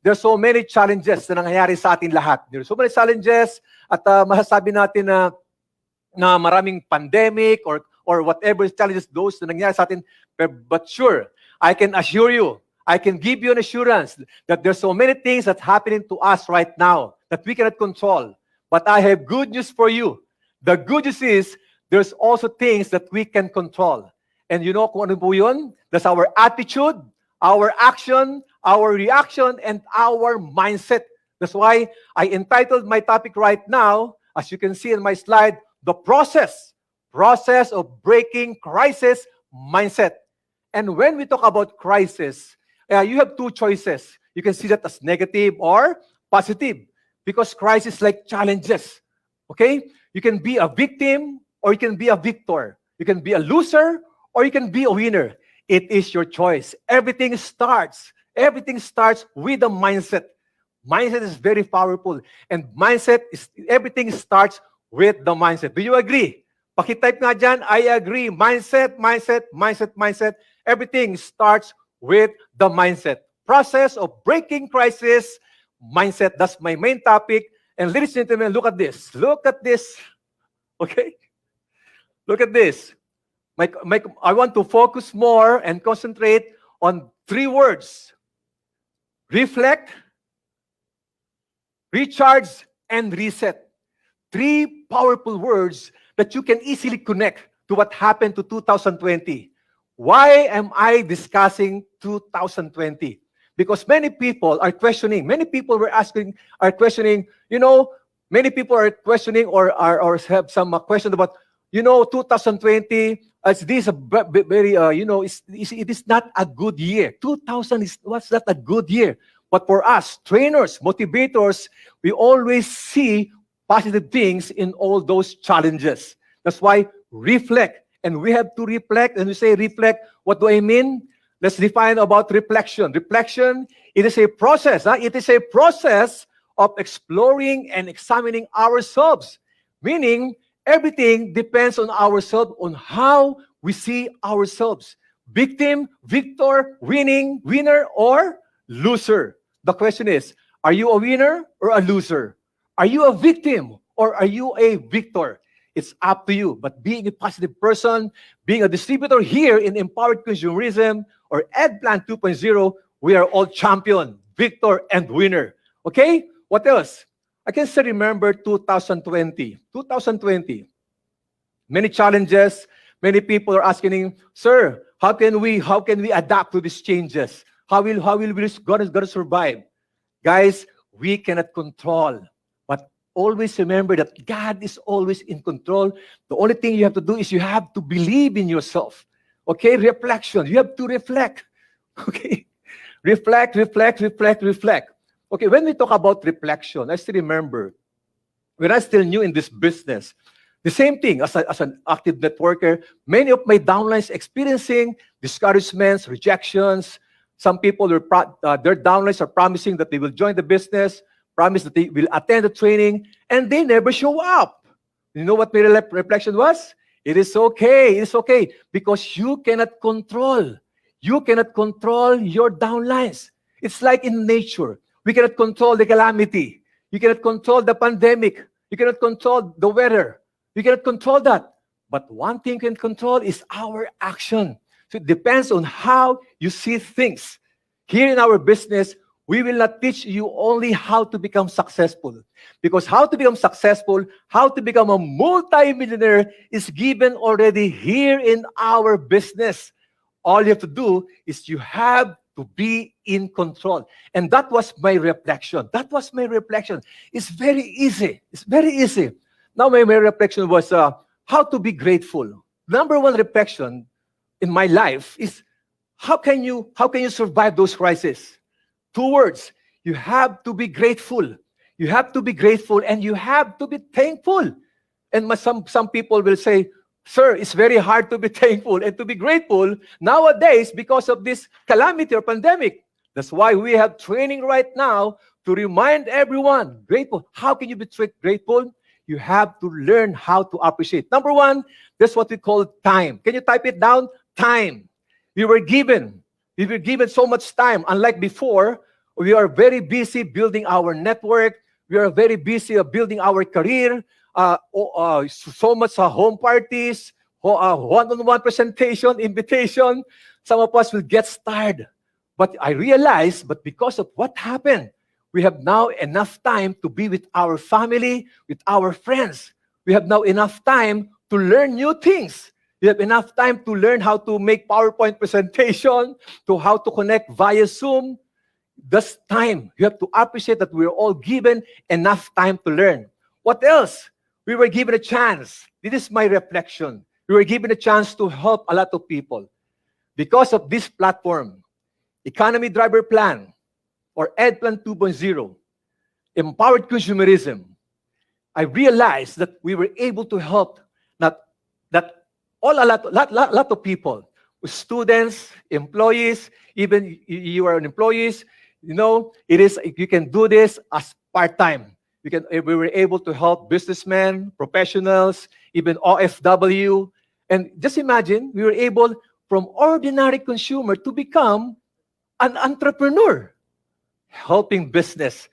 there's so many challenges na nangyayari sa atin lahat. There's so many challenges at masasabi natin na maraming pandemic or whatever challenges those na nangyayari sa atin. But sure, I can assure you, I can give you an assurance that there's so many things that's happening to us right now that we cannot control. But I have good news for you. The good news is there's also things that we can control. And you know kung ano po yun? That's our attitude, our action, our reaction, and our mindset. That's why I entitled my topic right now, as you can see in my slide, the process of breaking crisis mindset. And when we talk about crisis, you have two choices. You can see that as negative or positive, because crisis like challenges. Okay? You can be a victim or you can be a victor. You can be a loser or you can be a winner. It is your choice. Everything starts with a mindset. Mindset is very powerful. And everything starts with the mindset. Do you agree? Pakitype nga dyan, I agree. Mindset. Everything starts with the mindset. Process of breaking crisis, mindset. That's my main topic. And ladies and gentlemen, look at this. Okay? Look at this. I want to focus more and concentrate on 3 words. Reflect, recharge, and reset. 3 powerful words that you can easily connect to what happened to 2020. Why am I discussing 2020? Because many people are questioning, many people are questioning or have some question about, 2020, is this a very, it is not a good year. 2000 was not a good year. But for us, trainers, motivators, we always see positive things in all those challenges. That's why reflect. And we have to reflect. And we say reflect, what do I mean? Let's define about reflection. Reflection, it is a process. It is a process of exploring and examining ourselves. Meaning, everything depends on ourselves, on how we see ourselves. Victim, victor, winner, or loser. The question is, are you a winner or a loser? Are you a victim or are you a victor? It's up to you. But being a positive person, being a distributor here in Empowered Consumerism or EdPlan 2.0, we are all champion, victor, and winner. Okay? What else? I can still remember 2020. 2020. Many challenges. Many people are asking, sir, how can we adapt to these changes? How will we gonna survive? Guys, we cannot control. But always remember that God is always in control. The only thing you have to do is you have to believe in yourself. Okay? Reflection. You have to reflect. Okay? Reflect. Okay, when we talk about reflection, I still remember when I still new in this business, the same thing as an active networker, many of my downlines experiencing discouragements, rejections. Some people, their downlines are promising that they will join the business, promise that they will attend the training, and they never show up. You know what my reflection was? It is okay. It's okay. Because you cannot control. You cannot control your downlines. It's like in nature. We cannot control the calamity. You cannot control the pandemic. You cannot control the weather. You cannot control that. But one thing you can control is our action. So it depends on how you see things. Here in our business, we will not teach you only how to become successful. Because how to become successful, how to become a multi-millionaire is given already here in our business. All you have to do is you have to be in control. And that was my reflection. It's very easy. Now my reflection was how to be grateful. Number one reflection in my life is how can you survive those crises? 2 words. You have to be grateful. You have to be grateful and you have to be thankful. And some people will say, sir, it's very hard to be thankful and to be grateful nowadays because of this calamity or pandemic. That's why we have training right now to remind everyone, grateful. How can you be grateful? You have to learn how to appreciate. Number 1, that's what we call time. Can you type it down? Time. We were given so much time. Unlike before, We are very busy building our network. We are very busy building our career. So much home parties, one-on-one presentation, invitation. Some of us will get tired. But I realized, but because of what happened, we have now enough time to be with our family, with our friends. We have now enough time to learn new things. We have enough time to learn how to make PowerPoint presentation, to how to connect via Zoom. This time, you have to appreciate that we're all given enough time to learn. What else? We were given a chance. This is my reflection. We were given a chance to help a lot of people. Because of this platform, Economy Driver Plan, or EdPlan 2.0, Empowered Consumerism, I realized that we were able to help a lot of people, students, employees, even you are an employees, you can do this as part-time. We were able to help businessmen, professionals, even OFW. And just imagine, we were able from ordinary consumer to become an entrepreneur, helping business.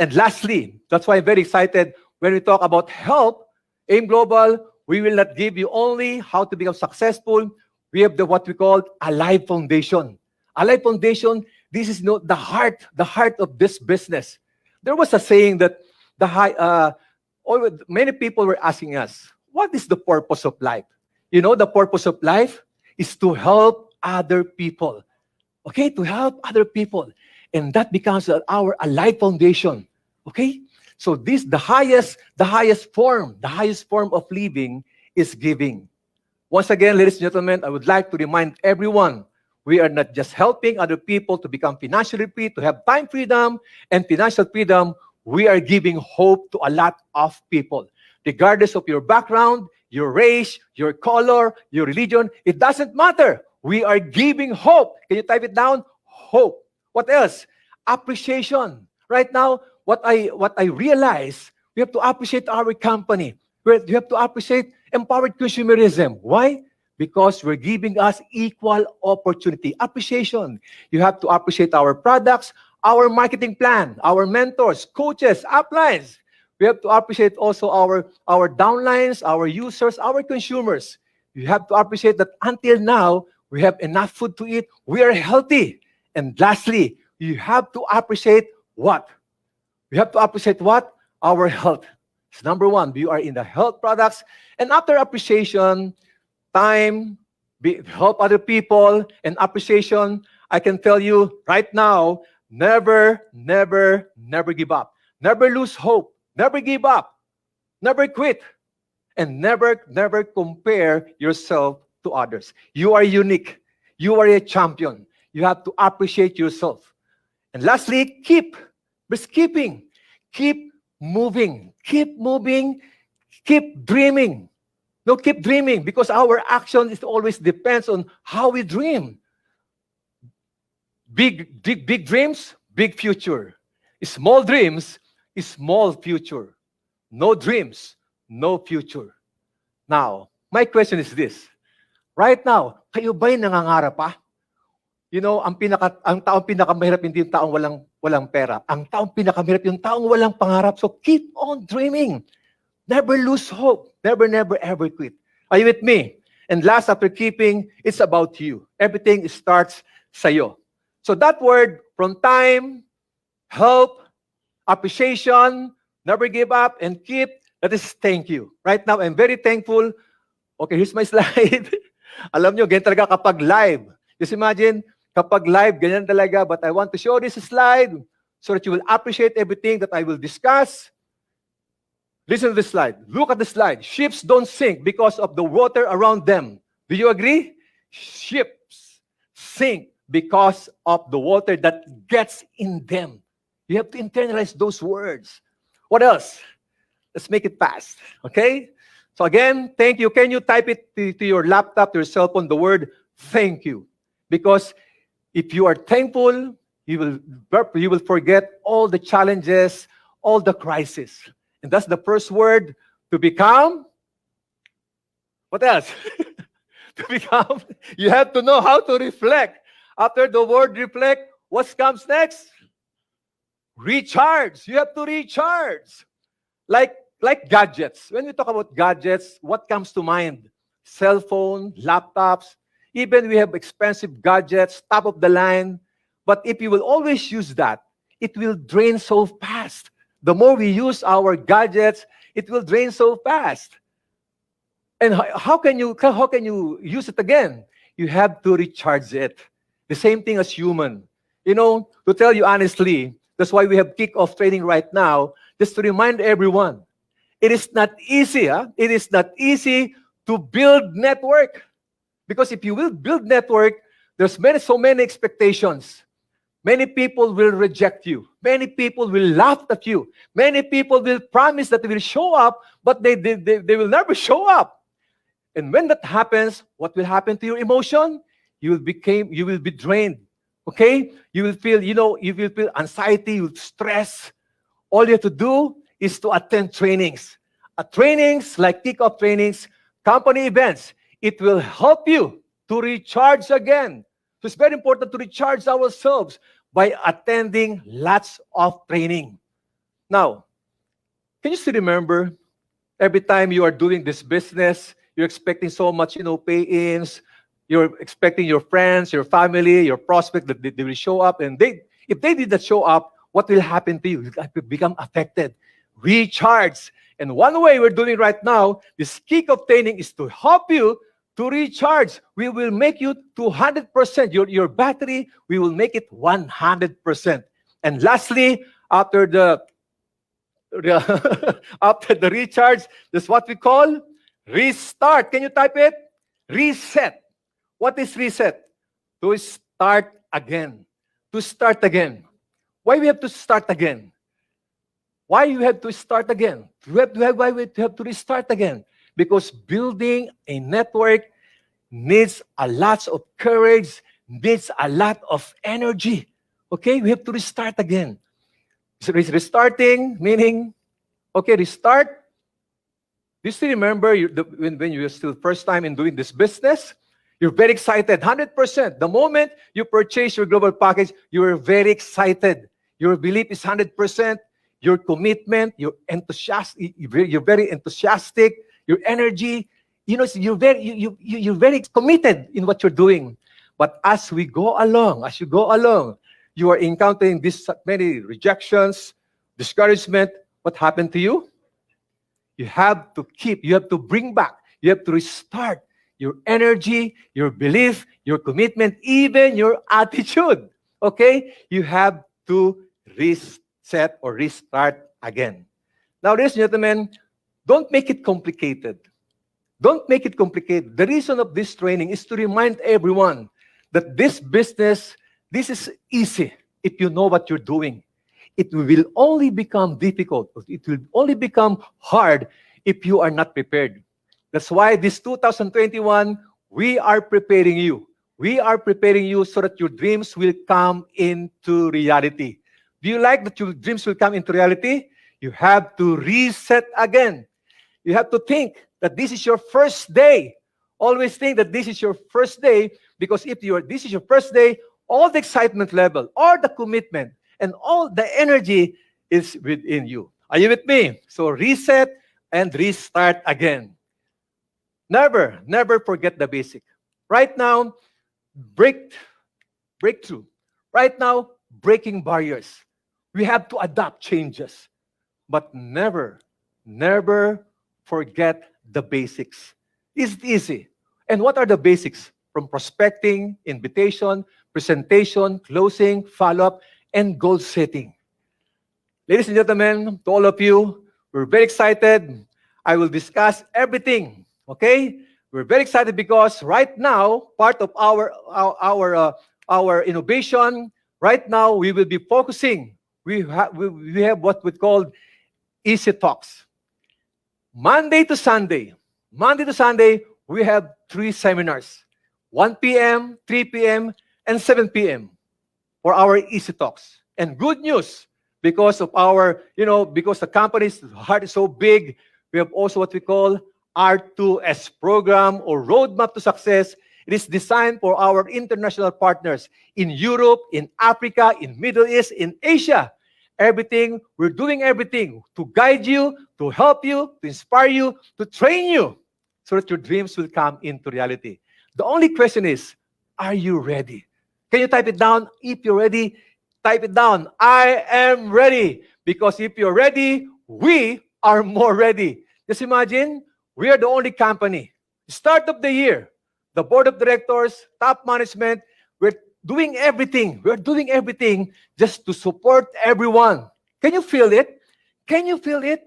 And lastly, that's why I'm very excited when we talk about help, AIM Global, we will not give you only how to become successful. We have what we call Alive Foundation. Alive Foundation, this is the heart of this business. There was a saying that many people were asking us, what is the purpose of life? The purpose of life is to help other people. Okay, to help other people. And that becomes our Alive Foundation. Okay? So the highest form of living is giving. Once again, ladies and gentlemen, I would like to remind everyone, we are not just helping other people to become financially free, to have time freedom and financial freedom. We are giving hope to a lot of people. Regardless of your background, your race, your color, your religion, it doesn't matter. We are giving hope. Can you type it down? Hope. What else? Appreciation. Right now, what I realize, we have to appreciate our company. We have to appreciate empowered consumerism. Why? Because we're giving us equal opportunity. Appreciation. You have to appreciate our products, our marketing plan, our mentors, coaches, uplines. We have to appreciate also our downlines, our users, our consumers. You have to appreciate that until now, we have enough food to eat. We are healthy. And lastly, you have to appreciate what? You have to appreciate what? Our health. It's number one. You are in the health products. And after appreciation, time, help other people, and appreciation, I can tell you right now, never give up. Never lose hope. Never give up. Never quit. And never compare yourself to others. You are unique. You are a champion. You have to appreciate yourself. And lastly, keep moving. Keep moving. Keep dreaming. No, keep dreaming, because our action is always depends on how we dream. Big dreams, big future. Small dreams, small future. No dreams, no future. Now, my question is this. Right now, kayo ba'y nangangarap pa? Ang taong pinakamahirap hindi yung taong walang pera. Ang taong pinakamahirap yung taong walang pangarap. So keep on dreaming. Never lose hope. Never ever quit. Are you with me? And last, after keeping, it's about you. Everything starts sa'yo. So that word, from time, help, appreciation, never give up, and keep, that is thank you. Right now, I'm very thankful. Okay, here's my slide. Alam nyo, ganyan talaga kapag live. Just imagine, kapag live, ganyan talaga. But I want to show this slide so that you will appreciate everything that I will discuss. Listen to this slide. Look at the slide. Ships don't sink because of the water around them. Do you agree? Ships sink because of the water that gets in them. You have to internalize those words. What else? Let's make it fast. Okay? So again, thank you. Can you type it to your laptop, to your cell phone, the word thank you? Because if you are thankful, you will forget all the challenges, all the crises. And that's the first word, to become. What else? To become. You have to know how to reflect. After the word reflect, what comes next? Recharge. You have to recharge. Like gadgets. When we talk about gadgets, what comes to mind? Cell phone, laptops, even we have expensive gadgets, top of the line. But if you will always use that, it will drain so fast. The more we use our gadgets, it will drain so fast. And how can you use it again? You have to recharge it. The same thing as human. You know, to tell you honestly, that's why we have kick-off training right now, just to remind everyone, it is not easy. It is not easy to build network. Because if you will build network, there's so many expectations. Many people will reject you. Many people will laugh at you. Many people will promise that they will show up, but they will never show up. And when that happens, what will happen to your emotion? You will be drained. Okay? You will feel anxiety, you will stress. All you have to do is to attend trainings. Trainings like kick-off trainings, company events. It will help you to recharge again. So it's very important to recharge ourselves by attending lots of training. Now, can you still remember every time you are doing this business, you're expecting so much, pay-ins, you're expecting your friends, your family, your prospect that they will show up, and if they did not show up, what will happen to you? You will become affected. Recharge. And one way we're doing right now, this kick-off training is to help you to recharge. We will make you 200%. Your battery, we will make it 100%. And lastly, after the after the recharge, that's what we call restart. Can you type it? Reset. What is reset? To start again. To start again. Why we have to start again? Why you have to start again? Why we have to restart again? Because building a network needs a lot of courage, needs a lot of energy. Okay, we have to restart again. So restarting meaning, okay, restart. Do you still remember when you were still first time in doing this business? You're very excited, 100%. The moment you purchase your global package, you are very excited. Your belief is 100%. Your commitment, you're very enthusiastic. Your energy, you're very committed in what you're doing. But as you go along, you are encountering this many rejections, discouragement. What happened to you? You have to bring back, you have to restart your energy, your belief, your commitment, even your attitude. Okay? You have to reset or restart again. Now, ladies and gentlemen, don't make it complicated. Don't make it complicated. The reason of this training is to remind everyone that this business, this is easy if you know what you're doing. It will only become difficult. It will only become hard if you are not prepared. That's why this 2021, we are preparing you. We are preparing you so that your dreams will come into reality. Do you like that your dreams will come into reality? You have to reset again. You have to think that this is your first day. Always think that this is your first day, because if this is your first day, all the excitement level, all the commitment, and all the energy is within you. Are you with me? So reset and restart again. Never forget the basic. Right now, breakthrough. Right now, breaking barriers. We have to adapt changes. But never forget the basics. It's easy. And what are the basics? From prospecting, invitation, presentation, closing, follow-up, and goal setting. Ladies and gentlemen, to all of you, we're very excited. I will discuss everything, okay? We're very excited because right now, part of our innovation, right now we will be focusing. We have what we call Easy Talks. Monday to Sunday, we have 3 seminars, 1 p.m., 3 p.m., and 7 p.m. for our Easy Talks. And good news, because of because the company's heart is so big, we have also what we call R2S program or Roadmap to Success. It is designed for our international partners in Europe, in Africa, in Middle East, in Asia. everything. We're doing everything to guide you, to help you, to inspire you, to train you, so that your dreams will come into reality. The only question is, are you ready? Can you type it down? If you're ready, type it down. I am ready. Because if you're ready, we are more ready. Just imagine, we are the only company. Start of the year, the board of directors, top management, we're doing everything. We're doing everything just to support everyone. Can you feel it? Can you feel it?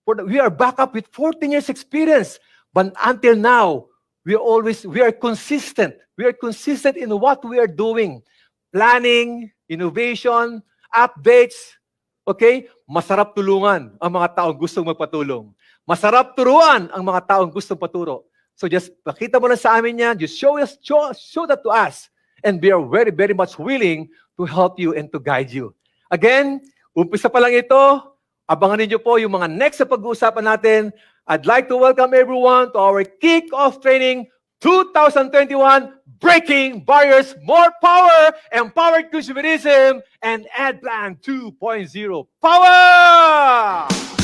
We are back up with 14 years experience. But until now, we are consistent. We are consistent in what we are doing. Planning, innovation, updates. Okay? Masarap tulungan ang mga taong gustong magpatulong. Masarap turuan ang mga taong gustong paturo. So just pakita mo na sa amin yan. Just show that to us. And we are very, very much willing to help you and to guide you. Again, umpisa pa lang ito. Abangan niyo po yung mga next na pag-uusapan natin. I'd like to welcome everyone to our Kick-Off Training 2021, Breaking Barriers, More Power, Empowered Consumerism, and Ed Plan 2.0. Power!